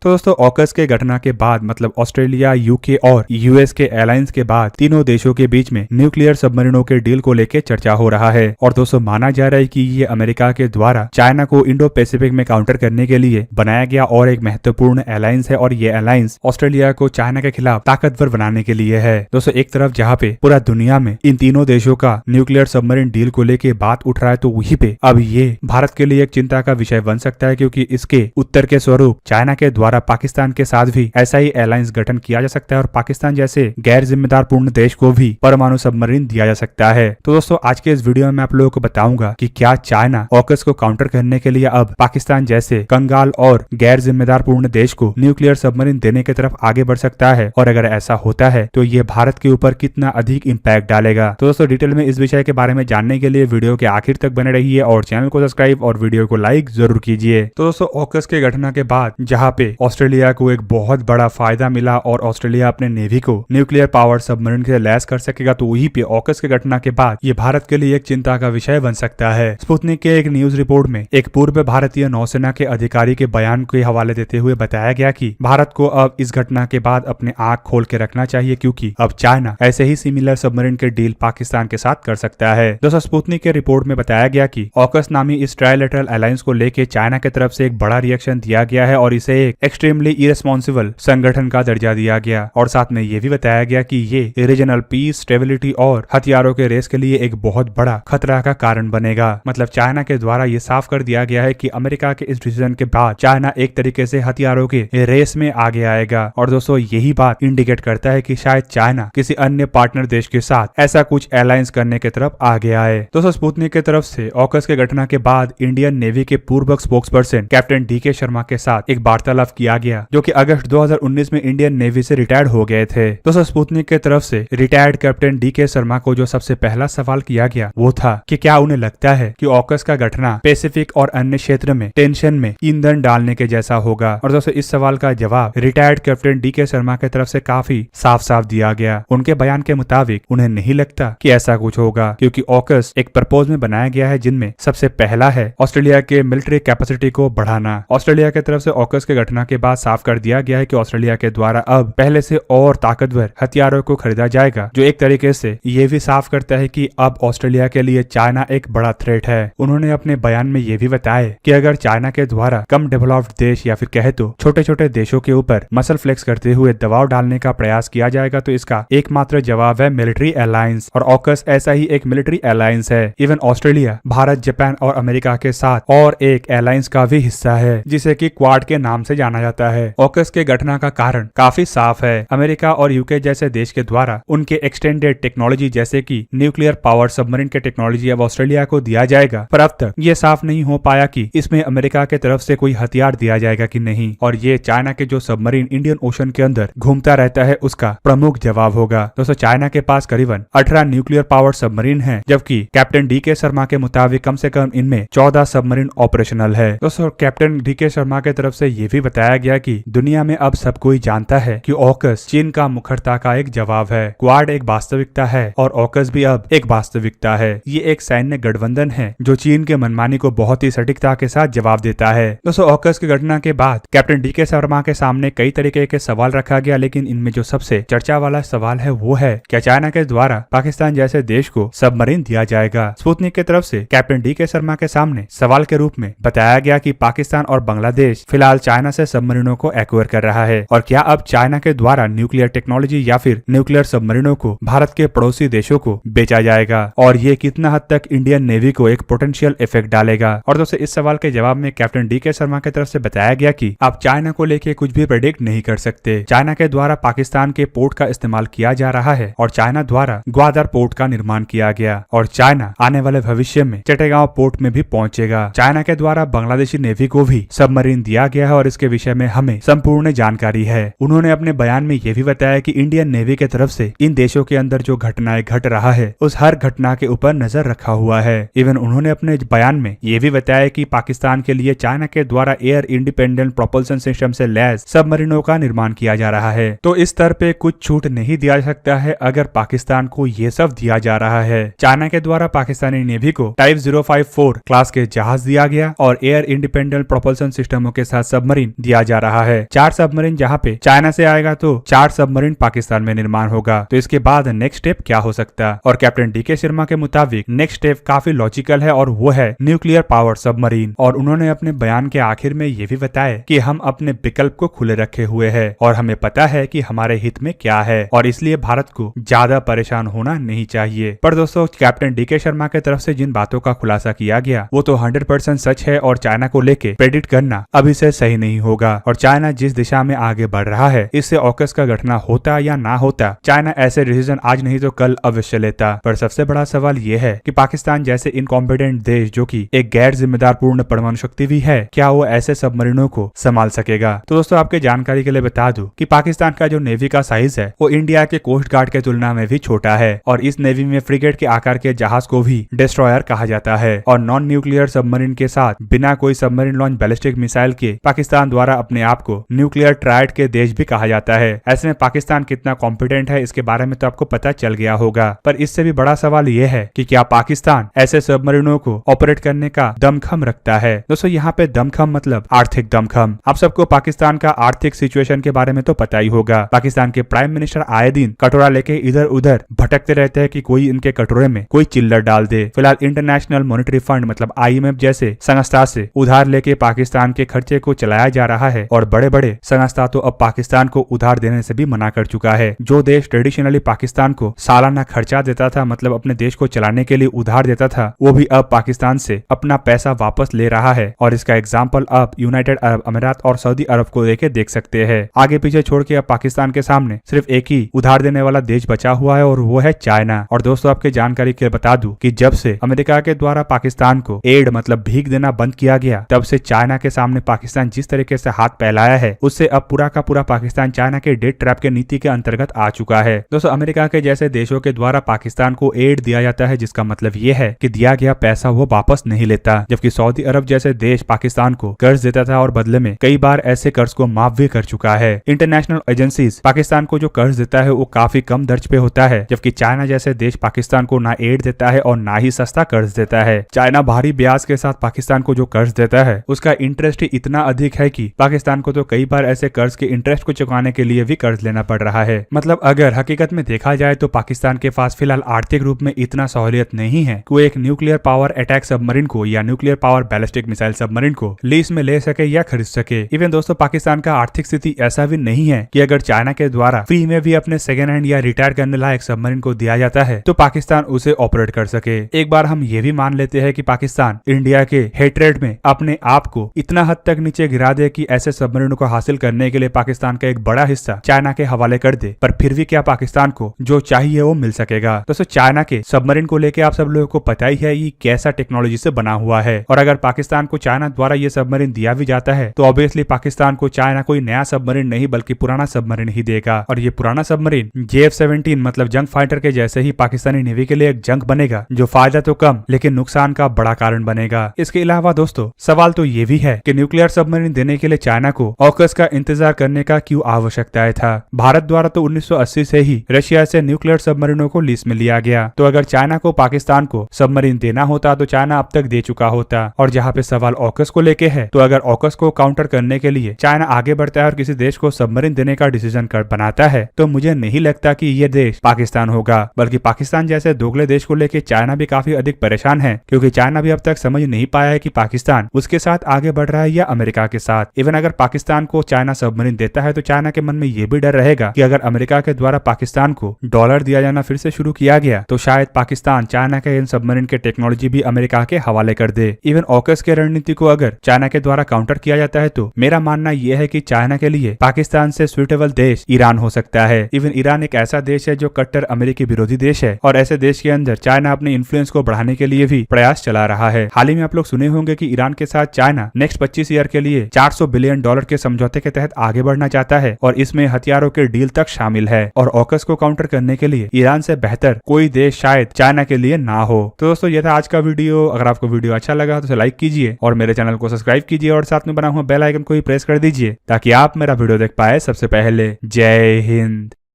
तो दोस्तों ऑकस के घटना के बाद मतलब ऑस्ट्रेलिया, यूके और यूएस के अलायंस के बाद तीनों देशों के बीच में न्यूक्लियर सबमरीनों के डील को लेकर चर्चा हो रहा है। और दोस्तों माना जा रहा है कि ये अमेरिका के द्वारा चाइना को इंडो पैसिफिक में काउंटर करने के लिए बनाया गया और एक महत्वपूर्ण अलायंस है। और ये अलायंस ऑस्ट्रेलिया को चाइना के खिलाफ ताकतवर बनाने के लिए है। दोस्तों एक तरफ जहाँ पे पूरा दुनिया में इन तीनों देशों का न्यूक्लियर सबमरीन डील को लेकर बात उठ रहा है, तो वहीं पे अब ये भारत के लिए एक चिंता का विषय बन सकता है, क्योंकि इसके उत्तर के स्वरूप चाइना के द्वारा पाकिस्तान के साथ भी ऐसा ही अलायंस गठन किया जा सकता है और पाकिस्तान जैसे गैर जिम्मेदार पूर्ण देश को भी परमाणु सबमरीन दिया जा सकता है। तो दोस्तों आज के इस वीडियो में मैं आप लोगों को बताऊंगा कि क्या चाइना ऑकस को काउंटर करने के लिए अब पाकिस्तान जैसे कंगाल और गैर जिम्मेदार पूर्ण देश को न्यूक्लियर सबमरीन देने की तरफ आगे बढ़ सकता है, और अगर ऐसा होता है तो ये भारत के ऊपर कितना अधिक इम्पैक्ट डालेगा। तो दोस्तों डिटेल में इस विषय के बारे में जानने के लिए वीडियो के आखिर तक बने रहिए और चैनल को सब्सक्राइब और वीडियो को लाइक जरूर कीजिए। तो दोस्तों ऑकस के घटना के बाद जहाँ पे ऑस्ट्रेलिया को एक बहुत बड़ा फायदा मिला और ऑस्ट्रेलिया अपने नेवी को न्यूक्लियर पावर सबमरीन से लैस कर सकेगा, तो वहीं पे ऑकस के घटना के बाद ये भारत के लिए एक चिंता का विषय बन सकता है। स्पुतनिक के एक न्यूज रिपोर्ट में एक पूर्व भारतीय नौसेना के अधिकारी के बयान के हवाले देते हुए बताया गया कि भारत को अब इस घटना के बाद अपने आंख खोल के रखना चाहिए, क्योंकि अब चाइना ऐसे ही सिमिलर सबमरीन के डील पाकिस्तान के साथ कर सकता है। दोस्तों स्पुतनिक के रिपोर्ट में बताया गया कि ऑकस नामी इस ट्राइलेटरल अलायंस को लेकर चाइना की तरफ से एक बड़ा रिएक्शन दिया गया है और इसे एक एक्सट्रीमली इरेस्पॉन्सिबल संगठन का दर्जा दिया गया। और साथ में ये भी बताया गया कि ये रीजनल पीस, स्टेबिलिटी और हथियारों के रेस के लिए एक बहुत बड़ा खतरा का कारण बनेगा। मतलब चाइना के द्वारा ये साफ कर दिया गया है कि अमेरिका के इस डिसीजन के बाद चाइना एक तरीके से हथियारों के रेस में आगे आएगा। और दोस्तों यही बात इंडिकेट करता है कि शायद चाइना किसी अन्य पार्टनर देश के साथ ऐसा कुछ अलायंस करने की तरफ आगे आए। दोस्तों स्पुतनिक की तरफ से ऑकस के घटना के बाद इंडियन नेवी के पूर्व स्पोक्सपर्सन कैप्टन डीके शर्मा के साथ एक वार्तालाप किया गया, जो कि अगस्त 2019 में इंडियन नेवी से रिटायर्ड हो गए थे। दोस्तों स्पुतनिक की तरफ से रिटायर्ड कैप्टन डीके शर्मा को जो सबसे पहला सवाल किया गया वो था कि क्या उन्हें लगता है कि ऑकस का घटना पैसिफिक और अन्य क्षेत्र में टेंशन में ईंधन डालने के जैसा होगा। और दोस्तों इस सवाल का जवाब रिटायर्ड कैप्टन डीके शर्मा की तरफ से काफी साफ साफ दिया गया। उनके बयान के मुताबिक उन्हें नहीं लगता कि ऐसा कुछ होगा, क्योंकि ऑकस एक पर्पज में बनाया गया है, जिनमें सबसे पहला है ऑस्ट्रेलिया के मिलिट्री कैपेसिटी को बढ़ाना। ऑस्ट्रेलिया की तरफ से ऑकस के घटना के बाद साफ कर दिया गया है कि ऑस्ट्रेलिया के द्वारा अब पहले से और ताकतवर हथियारों को खरीदा जाएगा, जो एक तरीके से ये भी साफ करता है कि अब ऑस्ट्रेलिया के लिए चाइना एक बड़ा थ्रेट है। उन्होंने अपने बयान में ये भी बताया कि अगर चाइना के द्वारा कम डेवलप्ड देश या फिर कहे तो छोटे छोटे देशों के ऊपर मसल फ्लेक्स करते हुए दबाव डालने का प्रयास किया जाएगा, तो इसका एकमात्र जवाब है मिलिट्री अलायंस। और ऑकस ऐसा ही एक मिलिट्री अलायंस है। इवन ऑस्ट्रेलिया भारत, जापान और अमेरिका के साथ और एक अलायंस का भी हिस्सा है, जिसे कि क्वाड के नाम से जाना जाता है। ऑकस के घटना का कारण काफी साफ है। अमेरिका और यूके जैसे देश के द्वारा उनके एक्सटेंडेड टेक्नोलॉजी जैसे कि न्यूक्लियर पावर सबमरीन के टेक्नोलॉजी अब ऑस्ट्रेलिया को दिया जाएगा, पर अब तक ये साफ नहीं हो पाया कि इसमें अमेरिका के तरफ से कोई हथियार दिया जाएगा कि नहीं। और ये चाइना के जो सबमरीन इंडियन ओशन के अंदर घूमता रहता है उसका प्रमुख जवाब होगा। दोस्तों चाइना के पास करीबन 18 न्यूक्लियर पावर सबमरीन है, जबकि कैप्टन डीके शर्मा के मुताबिक कम से कम इनमें 14 सबमरीन ऑपरेशनल है। दोस्तों कैप्टन डीके शर्मा के तरफ से ये भी बताया गया कि दुनिया में अब सब कोई जानता है कि ऑकस चीन का मुखरता का एक जवाब है। क्वाड एक वास्तविकता है और ऑकस भी अब एक वास्तविकता है। ये एक सैन्य गठबंधन है जो चीन के मनमानी को बहुत ही सटीकता के साथ जवाब देता है। दोस्तों ऑकस की घटना के बाद कैप्टन डीके शर्मा के सामने कई तरीके के सवाल रखा गया, लेकिन इनमें जो सबसे चर्चा वाला सवाल है वो है क्या चाइना के द्वारा पाकिस्तान जैसे देश को सबमरीन दिया जाएगा। स्पुतनिक की तरफ से कैप्टन डीके शर्मा के सामने सवाल के रूप में बताया गया कि पाकिस्तान और बांग्लादेश फिलहाल चाइना से सबमरीनों को एक्वायर कर रहा है, और क्या अब चाइना के द्वारा न्यूक्लियर टेक्नोलॉजी या फिर न्यूक्लियर सबमरीनों को भारत के पड़ोसी देशों को बेचा जाएगा, और ये कितना हद तक इंडियन नेवी को एक पोटेंशियल इफेक्ट डालेगा। और दोस्तों इस सवाल के जवाब में कैप्टन डीके शर्मा की तरफ से बताया गया कि आप चाइना को लेके कुछ भी प्रेडिक्ट नहीं कर सकते। चाइना के द्वारा पाकिस्तान के पोर्ट का इस्तेमाल किया जा रहा है और चाइना द्वारा ग्वादर पोर्ट का निर्माण किया गया, और चाइना आने वाले भविष्य में चट्टेगांव पोर्ट में भी पहुंचेगा। चाइना के द्वारा बांग्लादेशी नेवी को भी सबमरीन दिया गया है और इसके विषय में हमें संपूर्ण जानकारी है। उन्होंने अपने बयान में यह भी बताया कि इंडियन नेवी की तरफ से इन देशों के अंदर जो घटनाएं घट रहा है उस हर घटना के ऊपर नजर रखा हुआ है। इवन उन्होंने अपने बयान में यह भी बताया कि पाकिस्तान के लिए चाइना के द्वारा एयर इंडिपेंडेंट प्रोपल्सन सिस्टम से लैस सबमरीनों का निर्माण किया जा रहा है, तो इस स्तर पे कुछ छूट नहीं दिया जा सकता है अगर पाकिस्तान को ये सब दिया जा रहा है। चाइना के द्वारा पाकिस्तानी नेवी को टाइप 054 क्लास के जहाज दिया गया और एयर इंडिपेंडेंट प्रोपल्सन सिस्टमों के साथ सबमरीन दिया किया जा रहा है। 4 सबमरीन जहाँ पे चाइना से आएगा तो 4 सबमरीन पाकिस्तान में निर्माण होगा। तो इसके बाद नेक्स्ट स्टेप क्या हो सकता है? और कैप्टन डीके शर्मा के मुताबिक नेक्स्ट स्टेप काफी लॉजिकल है और वो है न्यूक्लियर पावर सबमरीन। और उन्होंने अपने बयान के आखिर में ये भी बताया कि हम अपने विकल्प को खुले रखे हुए हैं और हमें पता है कि हमारे हित में क्या है और इसलिए भारत को ज्यादा परेशान होना नहीं चाहिए। पर दोस्तों, कैप्टन डीके शर्मा की तरफ से जिन बातों का खुलासा किया गया वो तो 100% सच है और चाइना को लेके प्रेडिक्ट करना अभी से सही नहीं होगा। और चाइना जिस दिशा में आगे बढ़ रहा है, इससे ऑकस का घटना होता या ना होता, चाइना ऐसे डिसीजन आज नहीं तो कल अवश्य लेता। पर सबसे बड़ा सवाल ये है कि पाकिस्तान जैसे इनकॉम्पिटेंट देश जो कि एक गैर जिम्मेदार पूर्ण परमाणु शक्ति भी है, क्या वो ऐसे सबमरीनों को संभाल सकेगा? तो दोस्तों, आपके जानकारी के लिए बता दूं कि पाकिस्तान का जो नेवी का साइज है वो इंडिया के कोस्ट गार्ड के तुलना में भी छोटा है और इस नेवी में फ्रिगेट के आकार के जहाज को भी डिस्ट्रॉयर कहा जाता है। और नॉन न्यूक्लियर सबमरीन के साथ बिना कोई सबमरीन लॉन्च बैलिस्टिक मिसाइल के पाकिस्तान द्वारा अपने आप को न्यूक्लियर ट्रायड के देश भी कहा जाता है। ऐसे में पाकिस्तान कितना कॉम्पिटेंट है इसके बारे में तो आपको पता चल गया होगा। पर इससे भी बड़ा सवाल यह है कि क्या पाकिस्तान ऐसे सबमरीनों को ऑपरेट करने का दमखम रखता है? दोस्तों, यहाँ पे दमखम मतलब आर्थिक दमखम। आप सबको पाकिस्तान का आर्थिक सिचुएशन के बारे में तो पता ही होगा। पाकिस्तान के प्राइम मिनिस्टर आए दिन कटोरा लेके इधर उधर भटकते रहते हैं कि कोई इनके कटोरे में कोई चिल्लर डाल दे। फिलहाल इंटरनेशनल मॉनेटरी फंड मतलब IMF जैसे संस्था से उधार लेके पाकिस्तान के खर्चे को चलाया जा रहा है और बड़े बड़े संस्था तो अब पाकिस्तान को उधार देने से भी मना कर चुका है। जो देश ट्रेडिशनली पाकिस्तान को सालाना खर्चा देता था, मतलब अपने देश को चलाने के लिए उधार देता था, वो भी अब पाकिस्तान से अपना पैसा वापस ले रहा है। और इसका एग्जाम्पल अब यूनाइटेड अरब अमीरात और सऊदी अरब को लेके देख सकते हैं। आगे पीछे छोड़ के अब पाकिस्तान के सामने सिर्फ एक ही उधार देने वाला देश बचा हुआ है और वो है चाइना। और दोस्तों, आपके जानकारी के लिए बता दूं कि जब से अमेरिका के द्वारा पाकिस्तान को एड मतलब भीख देना बंद किया गया, तब से चाइना के सामने पाकिस्तान जिस तरीके से हाथ फैलाया है, उससे अब पूरा का पूरा पाकिस्तान चाइना के डेट ट्रैप के नीति के अंतर्गत आ चुका है। दोस्तों, अमेरिका के जैसे देशों के द्वारा पाकिस्तान को एड दिया जाता है, जिसका मतलब ये है कि दिया गया पैसा वो वापस नहीं लेता। जबकि सऊदी अरब जैसे देश पाकिस्तान को कर्ज देता था और बदले में कई बार ऐसे कर्ज को माफ भी कर चुका है। इंटरनेशनल एजेंसीज पाकिस्तान को जो कर्ज देता है वो काफी कम दर्ज पे होता है, जबकि चाइना जैसे देश पाकिस्तान को ना एड देता है और ना ही सस्ता कर्ज देता है। चाइना भारी ब्याज के साथ पाकिस्तान को जो कर्ज देता है उसका इंटरेस्ट ही इतना अधिक है कि पाकिस्तान को तो कई बार ऐसे कर्ज के इंटरेस्ट को चुकाने के लिए भी कर्ज लेना पड़ रहा है। मतलब अगर हकीकत में देखा जाए तो पाकिस्तान के पास फिलहाल आर्थिक रूप में इतना सहूलियत नहीं है कि वो एक न्यूक्लियर पावर अटैक सबमरीन को या nuclear power ballistic missile submarine को लीज में ले सके या खरीद सके। इवन दोस्तों, पाकिस्तान का आर्थिक स्थिति ऐसा भी नहीं है कि अगर चाइना के द्वारा फ्री में भी अपने सेकेंड हैंड या रिटायर करने लायक सबमरीन को दिया जाता है तो पाकिस्तान उसे ऑपरेट कर सके। एक बार हम ये भी मान लेते हैं कि पाकिस्तान इंडिया के हेट्रेड में अपने आप को इतना हद तक नीचे गिरा दे कि ऐसे सबमरीनों को हासिल करने के लिए पाकिस्तान का एक बड़ा हिस्सा चाइना के हवाले कर दे, पर फिर भी क्या पाकिस्तान को जो चाहिए वो मिल सकेगा? दोस्तों, चाइना के सबमरीन को लेके आप सब लोगों को पता ही है ये कैसा टेक्नोलॉजी से बना हुआ है। और अगर पाकिस्तान को चाइना द्वारा ये सबमरीन दिया भी जाता है तो ऑब्वियसली पाकिस्तान को चाइना कोई नया सबमरीन नहीं बल्कि पुराना सबमरीन ही देगा। और ये पुराना सबमरीन JF-17 मतलब जंग फाइटर के जैसे ही पाकिस्तानी नेवी के लिए एक जंग बनेगा, जो फायदा तो कम लेकिन नुकसान का बड़ा कारण बनेगा। इसके अलावा दोस्तों, सवाल तो ये भी है कि न्यूक्लियर सबमरीन देने के लिए चाइना को ऑकस का इंतजार करने का क्यों आवश्यकता था? भारत द्वारा तो 1980 से ही रशिया से न्यूक्लियर सबमरीनों को लीज में लिया गया। तो अगर चाइना को पाकिस्तान को सबमरीन देना होता तो चाइना अब तक दे चुका होता। और जहाँ पे सवाल ऑकस को लेके है, तो अगर ऑकस को काउंटर करने के लिए चाइना आगे बढ़ता है और किसी देश को सबमरीन देने का डिसीजन कर बनाता है, तो मुझे नहीं लगता कि ये देश पाकिस्तान होगा, बल्कि पाकिस्तान जैसे दोगले देश को लेके चाइना भी काफी अधिक परेशान है, क्योंकि चाइना भी अब तक समझ नहीं पाया है कि पाकिस्तान उसके साथ आगे बढ़ रहा है या अमेरिका के साथ। इवन अगर पाकिस्तान को चाइना सबमरीन देता है तो चाइना के मन में ये भी डर रहेगा कि अगर अमेरिका के द्वारा पाकिस्तान को डॉलर दिया जाना फिर से शुरू किया गया तो शायद पाकिस्तान चाइना के इन सबमरीन के टेक्नोलॉजी भी अमेरिका के हवाले कर दे। इवन ऑकस के रणनीति को अगर चाइना के द्वारा काउंटर किया जाता है तो मेरा मानना यह है कि चाइना के लिए पाकिस्तान से सुइटेबल देश ईरान हो सकता है। इवन ईरान एक ऐसा देश है जो कट्टर अमेरिकी विरोधी देश है और ऐसे देश के अंदर चाइना अपने इन्फ्लुएंस को बढ़ाने के लिए भी प्रयास चला रहा है। हाल ही में आप लोग सुने होंगे कि ईरान के साथ चाइना नेक्स्ट 25 ईयर के लिए $400 बिलियन के समझौते के तहत आगे बढ़ना चाहता है और इसमें हथियारों के डील तक शामिल है। और ऑकस को काउंटर करने के लिए ईरान से बेहतर कोई देश शायद चाइना के लिए ना हो। तो दोस्तों, यह था आज का वीडियो। अगर आपको वीडियो अच्छा लगा तो लाइक कीजिए और मेरे चैनल को सब्सक्राइब कीजिए और साथ में बना हुआ बेल आइकन को भी प्रेस कर दीजिए ताकि आप मेरा वीडियो देख पाए सबसे पहले। जय हिंद।